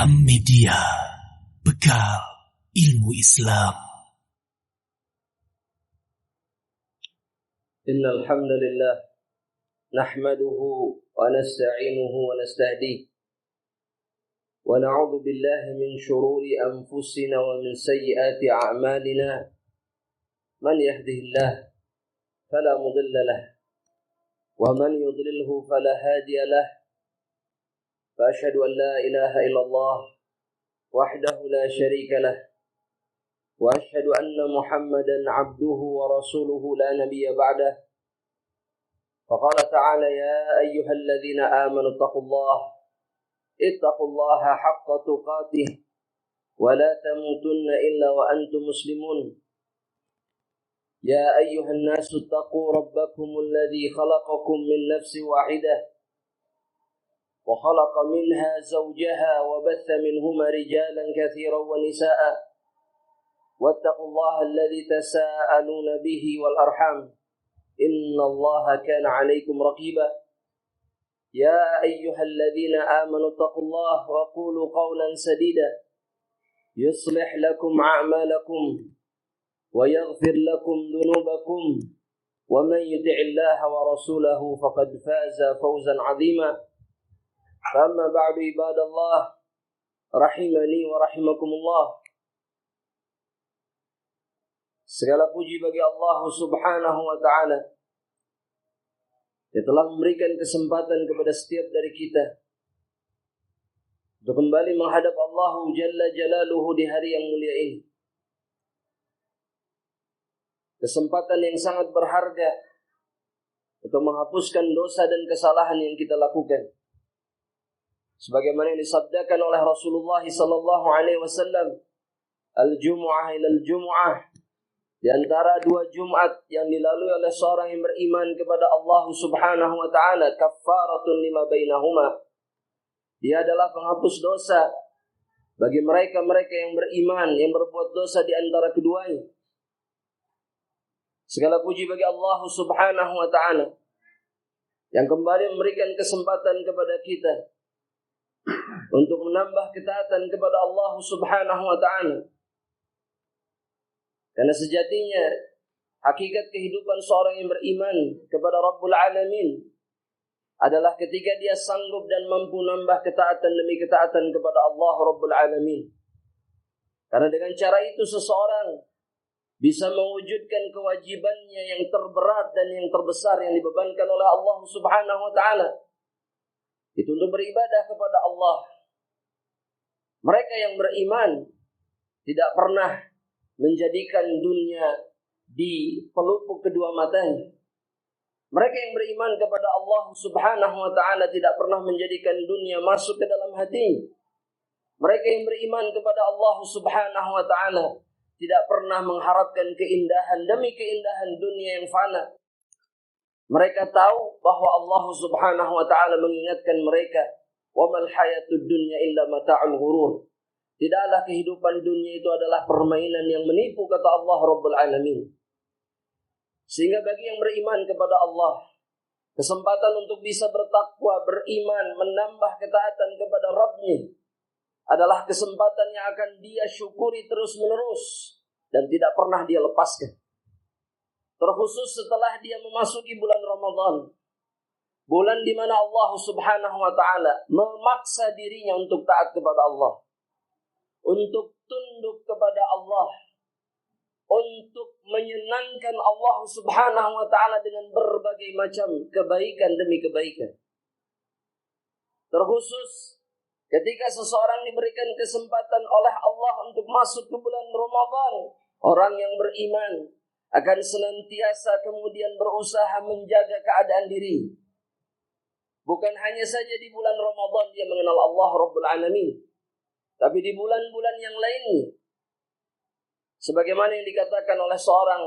Media, bekal ilmu Islam. Innal hamdalillah nahmaduhu wa nasta'inuhu wa nastahdihi wa na'udzu billahi min shururi anfusina wa min sayyiati a'malina. Man yahdihillahu fala mudilla lahu wa man yudlilhu fala hadiya lahu. فأشهد أن لا إله إلا الله وحده لا شريك له وأشهد أن محمدا عبده ورسوله لا نبي بعده. فقال تعالى: يا أيها الذين آمنوا اتقوا الله حق تقاته ولا تموتن إلا وأنتم مسلمون. يا أيها الناس اتقوا ربكم الذي خلقكم من نفس واحدة وخلق منها زوجها وبث منهما رجالا كثيرا ونساء واتقوا الله الذي تساءلون به والأرحام إن الله كان عليكم رقيبا. يا أيها الذين آمنوا اتقوا الله وقولوا قولا سديدا يصلح لكم أعمالكم ويغفر لكم ذنوبكم ومن يطع الله ورسوله فقد فاز فوزا عظيما. Amma ba'du ibadallah rahimani wa rahimakumullah. Segala puji bagi Allah Subhanahu wa ta'ala yang telah memberikan kesempatan kepada setiap dari kita untuk kembali menghadap Allah Jalla Jalaluhu di hari yang mulia ini. Kesempatan yang sangat berharga untuk menghapuskan dosa dan kesalahan yang kita lakukan. Sebagaimana yang disabdakan oleh Rasulullah sallallahu alaihi wasallam, al-jumu'ah ila al-jumu'ah, di antara dua Jumat yang dilalui oleh seorang yang beriman kepada Allah Subhanahu wa taala, kaffaratun lima bainahuma. Dia adalah penghapus dosa bagi mereka-mereka yang beriman yang berbuat dosa di antara keduanya. Segala puji bagi Allah Subhanahu wa taala yang kembali memberikan kesempatan kepada kita untuk menambah ketaatan kepada Allah Subhanahu wa ta'ala. Karena sejatinya hakikat kehidupan seorang yang beriman kepada Rabbul Alamin adalah ketika dia sanggup dan mampu menambah ketaatan demi ketaatan kepada Allah Rabbul Alamin. Karena dengan cara itu seseorang bisa mewujudkan kewajibannya yang terberat dan yang terbesar yang dibebankan oleh Allah Subhanahu wa ta'ala. Itu untuk beribadah kepada Allah. Mereka yang beriman tidak pernah menjadikan dunia di pelupuk kedua matanya. Mereka yang beriman kepada Allah Subhanahu wa ta'ala tidak pernah menjadikan dunia masuk ke dalam hatinya. Mereka yang beriman kepada Allah Subhanahu wa ta'ala tidak pernah mengharapkan keindahan demi keindahan dunia yang fana. Mereka tahu bahwa Allah Subhanahu wa ta'ala mengingatkan mereka, wa mal hayatud dunya illa mata'ul ghurur. Tidaklah kehidupan dunia itu adalah permainan yang menipu, kata Allah Rabbul Alamin. Sehingga bagi yang beriman kepada Allah, kesempatan untuk bisa bertakwa, beriman, menambah ketaatan kepada Rabb-Nya adalah kesempatan yang akan dia syukuri terus-menerus dan tidak pernah dia lepaskan. Terkhusus setelah dia memasuki bulan Ramadan. Bulan di mana Allah Subhanahu wa ta'ala memaksa dirinya untuk taat kepada Allah. Untuk tunduk kepada Allah. Untuk menyenangkan Allah Subhanahu wa ta'ala dengan berbagai macam kebaikan demi kebaikan. Terkhusus ketika seseorang diberikan kesempatan oleh Allah untuk masuk ke bulan Ramadan. Orang yang beriman akan senantiasa kemudian berusaha menjaga keadaan diri. Bukan hanya saja di bulan Ramadan dia mengenal Allah Rabbul Alamin, tapi di bulan-bulan yang lainnya. Sebagaimana yang dikatakan oleh seorang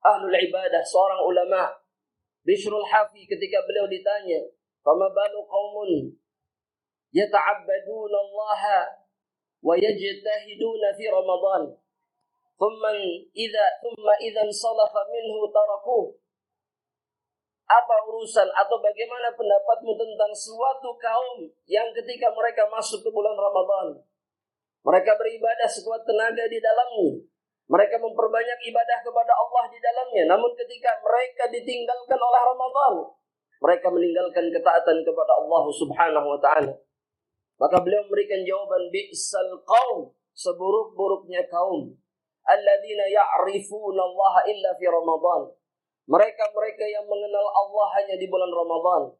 ahlul ibadah, seorang ulama, Bishrul Hafi, ketika beliau ditanya, "Fama balu qaumun yata'abbaduna Allah wa yajtahiduna fi Ramadan. Thumma idza salafa minhu tarakuh." Apa urusan atau bagaimana pendapatmu tentang suatu kaum yang ketika mereka masuk ke bulan Ramadan, mereka beribadah sekuat tenaga di dalamnya. Mereka memperbanyak ibadah kepada Allah di dalamnya. Namun ketika mereka ditinggalkan oleh Ramadan, mereka meninggalkan ketaatan kepada Allah Subhanahu wa ta'ala. Maka beliau memberikan jawaban, bi'sal qaum, seburuk-buruknya kaum, alladzina ya'rifuna Allah illa fi Ramadan. Mereka-mereka yang mengenal Allah hanya di bulan Ramadan.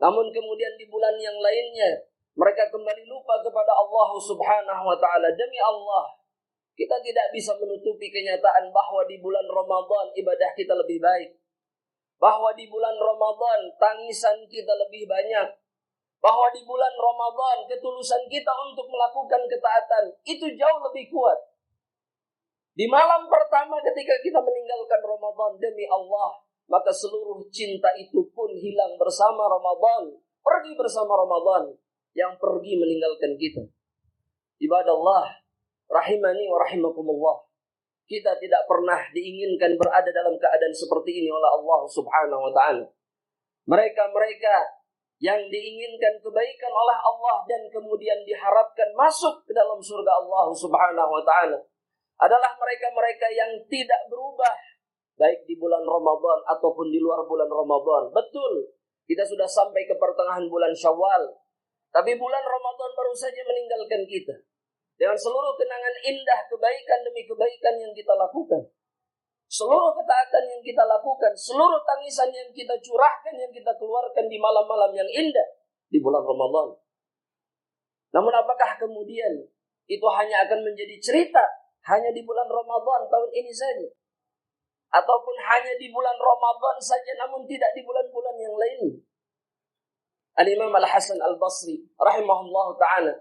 Namun kemudian di bulan yang lainnya, mereka kembali lupa kepada Allah Subhanahu wa ta'ala. Demi Allah, kita tidak bisa menutupi kenyataan bahwa di bulan Ramadan ibadah kita lebih baik. Bahwa di bulan Ramadan tangisan kita lebih banyak. Bahwa di bulan Ramadan ketulusan kita untuk melakukan ketaatan itu jauh lebih kuat. Di malam pertama ketika kita meninggalkan Ramadan, demi Allah, maka seluruh cinta itu pun hilang bersama Ramadan. Pergi bersama Ramadan yang pergi meninggalkan kita. Ibadah Allah, rahimani wa rahimakumullah. Kita tidak pernah diinginkan berada dalam keadaan seperti ini oleh Allah Subhanahu wa ta'ala. Mereka-mereka yang diinginkan kebaikan oleh Allah dan kemudian diharapkan masuk ke dalam surga Allah Subhanahu wa ta'ala adalah mereka-mereka yang tidak berubah baik di bulan Ramadan ataupun di luar bulan Ramadan. Betul, kita sudah sampai ke pertengahan bulan Syawal, tapi bulan Ramadan baru saja meninggalkan kita. Dengan seluruh kenangan indah, kebaikan demi kebaikan yang kita lakukan, seluruh ketaatan yang kita lakukan, seluruh tangisan yang kita curahkan, yang kita keluarkan di malam-malam yang indah di bulan Ramadan. Namun apakah kemudian itu hanya akan menjadi cerita hanya di bulan Ramadan tahun ini saja? Ataupun hanya di bulan Ramadan saja namun tidak di bulan-bulan yang lain? Al-Imam Al-Hasan Al-Basri rahimahullah ta'ala,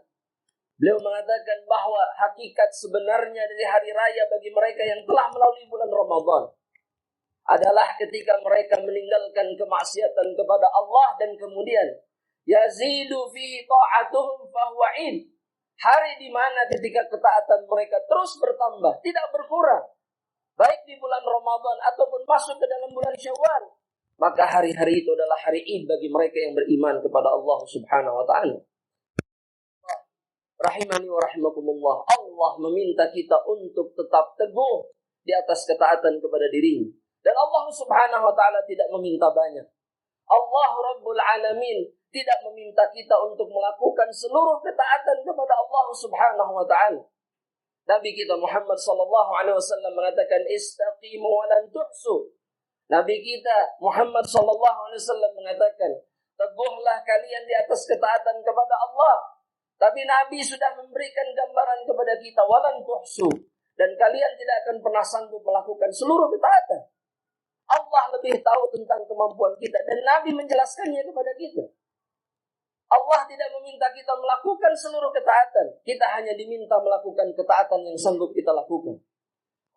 beliau mengatakan bahwa hakikat sebenarnya dari hari raya bagi mereka yang telah melalui bulan Ramadan adalah ketika mereka meninggalkan kemaksiatan kepada Allah dan kemudian yazidu fi ta'atuhum fahuwa'id. Hari di mana ketika ketaatan mereka terus bertambah, tidak berkurang, baik di bulan Ramadan ataupun masuk ke dalam bulan Syawal, maka hari-hari itu adalah hari Id bagi mereka yang beriman kepada Allah Subhanahu wa ta'ala. Rahimani wa rahimakumullah. Allah meminta kita untuk tetap teguh di atas ketaatan kepada dirinya. Dan Allah Subhanahu wa ta'ala tidak meminta banyak. Allah Rabbul Alamin tidak meminta kita untuk melakukan seluruh ketaatan kepada Allah Subhanahu wa ta'ala. Nabi kita Muhammad sallallahu alaihi wasallam mengatakan istaqimu wa lan tuhsu. Nabi kita Muhammad sallallahu alaihi wasallam mengatakan, teguhlah kalian di atas ketaatan kepada Allah. Tapi Nabi sudah memberikan gambaran kepada kita wa lan tuhsu, dan kalian tidak akan pernah sanggup melakukan seluruh ketaatan. Allah lebih tahu tentang kemampuan kita dan Nabi menjelaskannya kepada kita. Allah tidak meminta kita melakukan seluruh ketaatan. Kita hanya diminta melakukan ketaatan yang sanggup kita lakukan.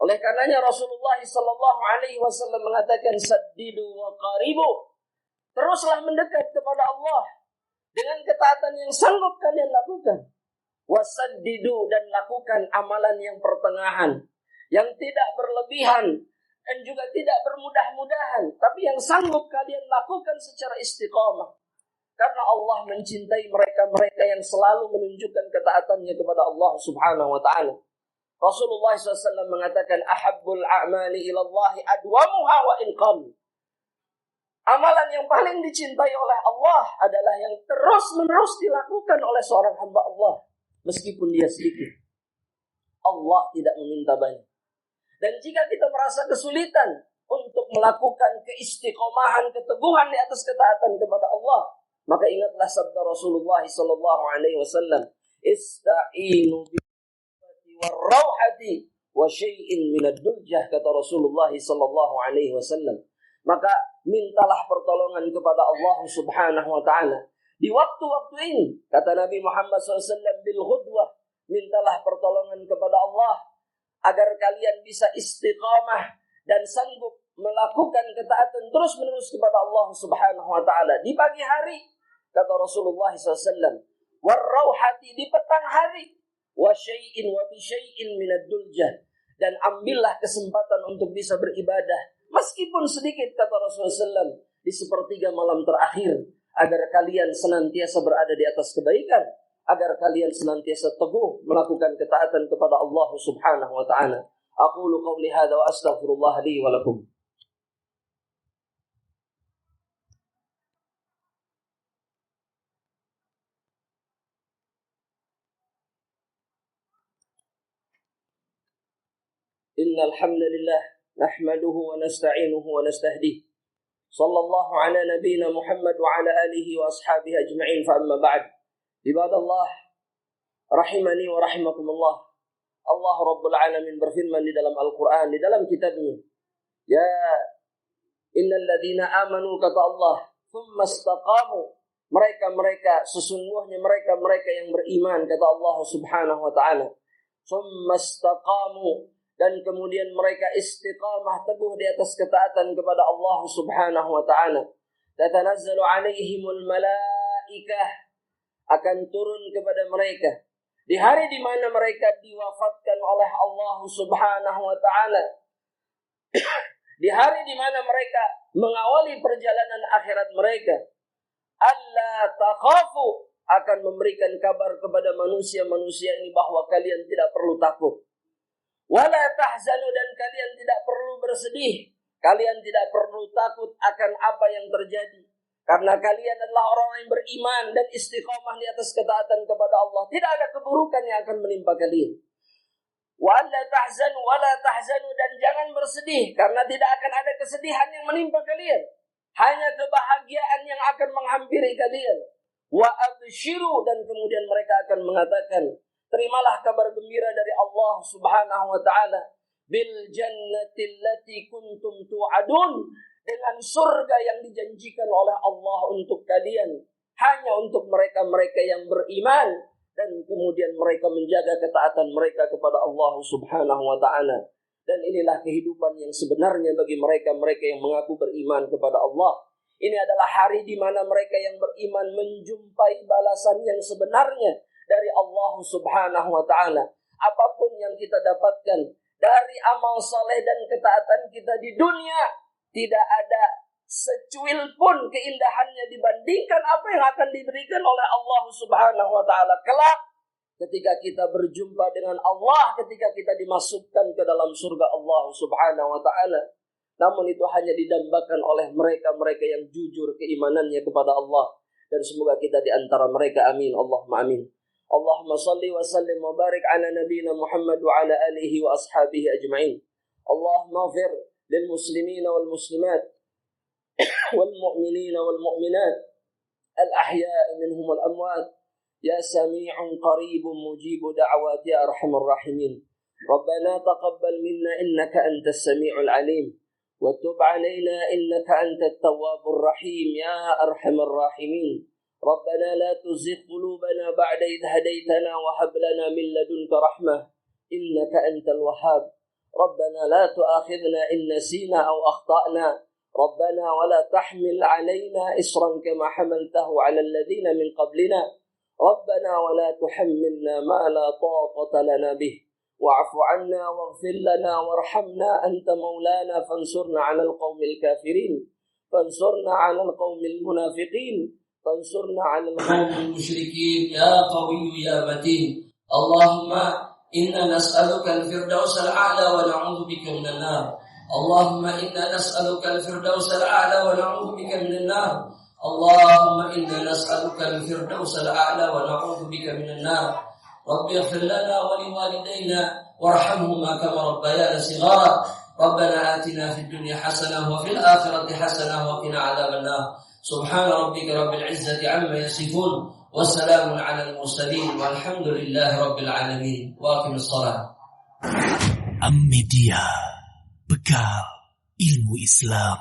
Oleh karenanya Rasulullah sallallahu alaihi wasallam mengatakan saddidu wa qaribu. Teruslah mendekat kepada Allah dengan ketaatan yang sanggup kalian lakukan. Wasaddidu, dan lakukan amalan yang pertengahan, yang tidak berlebihan dan juga tidak bermudah-mudahan, tapi yang sanggup kalian lakukan secara istiqamah. Karena Allah mencintai mereka-mereka yang selalu menunjukkan ketaatannya kepada Allah Subhanahu wa ta'ala. Rasulullah SAW mengatakan, ahabbul a'mali ilallahi adwamuha wa inqam. Amalan yang paling dicintai oleh Allah adalah yang terus-menerus dilakukan oleh seorang hamba Allah, meskipun dia sedikit. Allah tidak meminta banyak. Dan jika kita merasa kesulitan untuk melakukan keistiqomahan, keteguhan di atas ketaatan kepada Allah, maka ingatlah sabda Rasulullah sallallahu alaihi wasallam, ista'inu bil-ghadati war-rauhati wa syai'in min ad-duljah, kata Rasulullah sallallahu alaihi wasallam. Maka mintalah pertolongan kepada Allah Subhanahu wa ta'ala di waktu-waktu ini, kata Nabi Muhammad SAW, bil-ghudwah, mintalah pertolongan kepada Allah agar kalian bisa istiqamah dan sanggup melakukan ketaatan terus-menerus kepada Allah Subhanahu wa ta'ala di pagi hari, kata Rasulullah SAW, war-rauhati, di petang hari, wa syai'in wa bi syai'in minad duljah, dan ambillah kesempatan untuk bisa beribadah meskipun sedikit, kata Rasulullah SAW, di sepertiga malam terakhir, agar kalian senantiasa berada di atas kebaikan, agar kalian senantiasa teguh melakukan ketaatan kepada Allah Subhanahu wa taala. Aqulu qawli hadza wa astaghfirullah li wa lakum. Innal hamdalillah nahmaduhu wa nasta'inuhu wa nastahdihi. Sallallahu ala nabiyyina Muhammad wa ala alihi wa ashabihi ajma'in, fa amma ba'd. Ibadallah rahimani wa rahimakumullah. Allah Rabbul Alamin berfirman di dalam Al-Quran, di dalam kitabnya, ya innal ladzina amanu, kata Allah, thumma istaqamu, mereka sesungguhnya mereka yang beriman, kata Allah Subhanahu wa taala, thumma istaqamu, dan kemudian mereka istiqamah teguh di atas ketaatan kepada Allah Subhanahu wa taala. Tatanazzalu alaihimul malaikah, akan turun kepada mereka di hari di mana mereka diwafatkan oleh Allah Subhanahu wa taala. Di hari di mana mereka mengawali perjalanan akhirat mereka. Alla takhafu, akan memberikan kabar kepada manusia-manusia ini bahwa kalian tidak perlu takut. Wala tahzanu, dan kalian tidak perlu bersedih. Kalian tidak perlu takut akan apa yang terjadi. Karena kalian adalah orang yang beriman dan istiqamah di atas ketaatan kepada Allah. Tidak ada keburukan yang akan menimpa kalian. Wala tahzanu, dan jangan bersedih. Karena tidak akan ada kesedihan yang menimpa kalian. Hanya kebahagiaan yang akan menghampiri kalian. Wa abshiru, dan kemudian mereka akan mengatakan, terimalah kabar gembira dari Allah Subhanahu wa taala, bil jannati allati kuntum tu'adun, dengan surga yang dijanjikan oleh Allah untuk kalian, hanya untuk mereka-mereka yang beriman dan kemudian mereka menjaga ketaatan mereka kepada Allah Subhanahu wa taala. Dan inilah kehidupan yang sebenarnya bagi mereka-mereka yang mengaku beriman kepada Allah. Ini adalah hari di mana mereka yang beriman menjumpai balasan yang sebenarnya dari Allah Subhanahu wa taala. Apapun yang kita dapatkan dari amal saleh dan ketaatan kita di dunia, tidak ada secuil pun keindahannya dibandingkan apa yang akan diberikan oleh Allah Subhanahu wa taala kelak ketika kita berjumpa dengan Allah, ketika kita dimasukkan ke dalam surga Allah Subhanahu wa taala. Namun itu hanya didambakan oleh mereka-mereka yang jujur keimanannya kepada Allah, dan semoga kita di antara mereka. Amin, Allahumma amin. Allahumma salli wa sallim wa barik ala nabiyyina Muhammad wa ala alihi wa ashabihi ajma'in. Allahumma ighfir lil muslimina wal muslimat wal mu'minina wal mu'minat al ahya'i minhum wal amwat, ya sami'un qaribun mujibu da'awat ya arhamar rahimin. Rabbana taqabbal minna innaka antas sami'ul alim wa tub alaina innaka antat tawwabur rahim ya arhamar rahimin. ربنا لا تزغ قلوبنا بعد إذ هديتنا وهب لنا من لدنك رحمة إنك أنت الوهاب. ربنا لا تؤاخذنا إن نسينا أو أخطأنا. ربنا ولا تحمل علينا إصرا كما حملته على الذين من قبلنا. ربنا ولا تحملنا ما لا طاقة لنا به. واعف عنا واغفر لنا وارحمنا أنت مولانا فانصرنا على القوم الكافرين. فانصرنا على القوم المنافقين. فانصرنا على القوم المشركين يا قوي يا متين. اللهم إنا نسألك الفردوس الأعلى ونعوذ بك من النار. اللهم إنا نسألك الفردوس الأعلى ونعوذ بك من النار. اللهم إنا نسألك الفردوس الأعلى ونعوذ بك من النار. رب اغفر لنا ولوالدينا وارحمهما كما ربيانا صغارا. ربنا آتنا في الدنيا حسنة وفي الآخرة حسنة وقنا عذاب النار. سبحان ربك رب العزة عما يصفون والسلام على المرسلين والحمد لله رب العالمين. وأقم الصلاة. Am Media, bekal ilmu Islam.